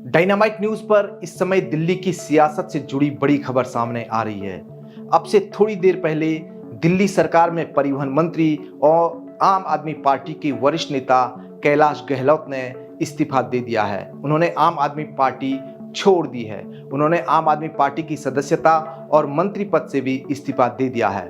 Dynamite news पर इस समय दिल्ली की सियासत से जुड़ी बड़ी खबर सामने आ रही है। अब से थोड़ी देर पहले दिल्ली सरकार में परिवहन मंत्री और आम आदमी पार्टी के वरिष्ठ नेता कैलाश गहलोत ने इस्तीफा दे दिया है। उन्होंने आम आदमी पार्टी छोड़ दी है। उन्होंने आम आदमी पार्टी की सदस्यता और मंत्री पद से भी इस्तीफा दे दिया है।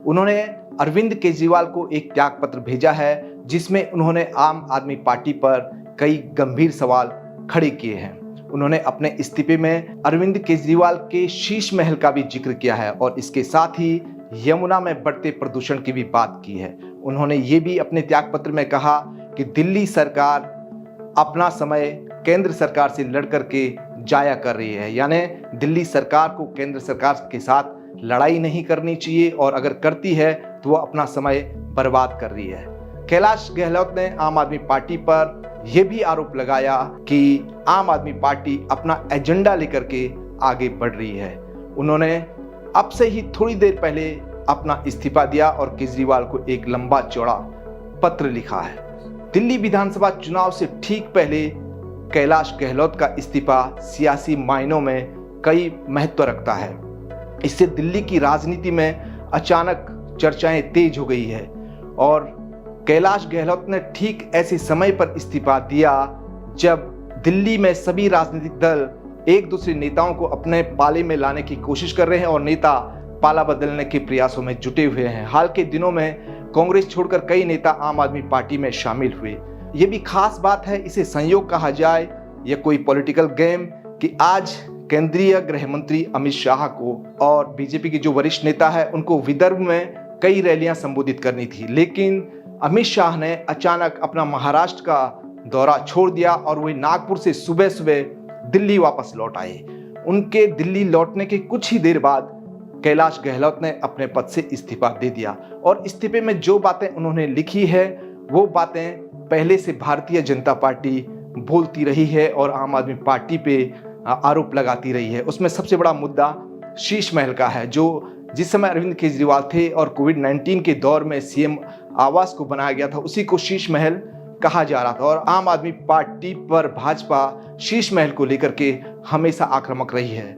उन्होंने अरविंद केजरीवाल को एक त्याग पत्र भेजा है, जिसमें उन्होंने आम आदमी पार्टी पर कई गंभीर सवाल खड़े किए हैं। उन्होंने अपने इस्तीफे में अरविंद केजरीवाल के शीश महल का भी जिक्र किया है और इसके साथ ही यमुना में बढ़ते प्रदूषण की भी बात की है। उन्होंने ये भी अपने त्याग पत्र में कहा कि दिल्ली सरकार अपना समय केंद्र सरकार से लड़ करके जाया कर रही है, यानी दिल्ली सरकार को केंद्र सरकार के साथ लड़ाई नहीं करनी चाहिए और अगर करती है तो वो अपना समय बर्बाद कर रही है। कैलाश गहलोत ने आम आदमी पार्टी पर यह भी आरोप लगाया कि आम आदमी पार्टी अपना एजेंडा लेकर के आगे बढ़ रही है। उन्होंने अब से ही थोड़ी देर पहले अपना इस्तीफा दिया और केजरीवाल को एक लंबा चौड़ा पत्र लिखा है। दिल्ली विधानसभा चुनाव से ठीक पहले कैलाश गहलोत का इस्तीफा सियासी मायनों में कई महत्व रखता है। इससे दिल्ली की राजनीति में अचानक चर्चाएं तेज हो गई है और कैलाश गहलोत ने ठीक ऐसे समय पर इस्तीफा दिया जब दिल्ली में सभी राजनीतिक दल एक दूसरे नेताओं को अपने पाले में लाने की कोशिश कर रहे हैं और नेता पाला बदलने के प्रयासों में जुटे हुए हैं। हाल के दिनों में कांग्रेस छोड़कर कई नेता आम आदमी पार्टी में शामिल हुए। ये भी खास बात है, इसे संयोग कहा जाए या कोई पॉलिटिकल गेम, कि आज केंद्रीय गृह मंत्री अमित शाह को और बीजेपी के जो वरिष्ठ नेता है उनको विदर्भ में कई रैलियां संबोधित करनी थी, लेकिन अमित शाह ने अचानक अपना महाराष्ट्र का दौरा छोड़ दिया और वे नागपुर से सुबह सुबह दिल्ली वापस लौट आए। उनके दिल्ली लौटने के कुछ ही देर बाद कैलाश गहलोत ने अपने पद से इस्तीफा दे दिया और इस्तीफे में जो बातें उन्होंने लिखी है वो बातें पहले से भारतीय जनता पार्टी बोलती रही है और आम आदमी पार्टी पे आरोप लगाती रही है। उसमें सबसे बड़ा मुद्दा शीश महल का है, जो जिस समय अरविंद केजरीवाल थे और कोविड-19 के दौर में सीएम आवास को बनाया गया था, उसी को शीश महल कहा जा रहा था और आम आदमी पार्टी पर भाजपा शीश महल को लेकर के हमेशा आक्रामक रही है।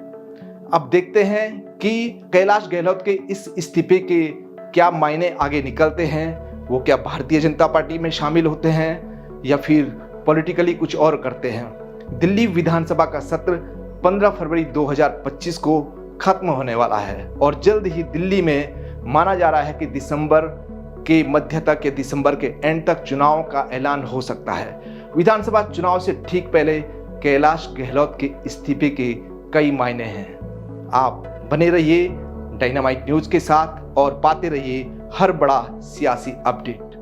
अब देखते हैं कि कैलाश गहलोत के इस इस्तीफे के क्या मायने आगे निकलते हैं। वो क्या भारतीय जनता पार्टी में शामिल होते हैं या फिर पॉलिटिकली कुछ और करते हैं। दिल्ली विधानसभा का सत्र 15 फरवरी 2025 को खत्म होने वाला है और जल्द ही दिल्ली में माना जा रहा है कि दिसंबर के मध्य तक या दिसंबर के एंड तक चुनाव का ऐलान हो सकता है। विधानसभा चुनाव से ठीक पहले कैलाश गहलोत के इस्तीफे के कई मायने हैं। आप बने रहिए डायनामाइट न्यूज के साथ और पाते रहिए हर बड़ा सियासी अपडेट।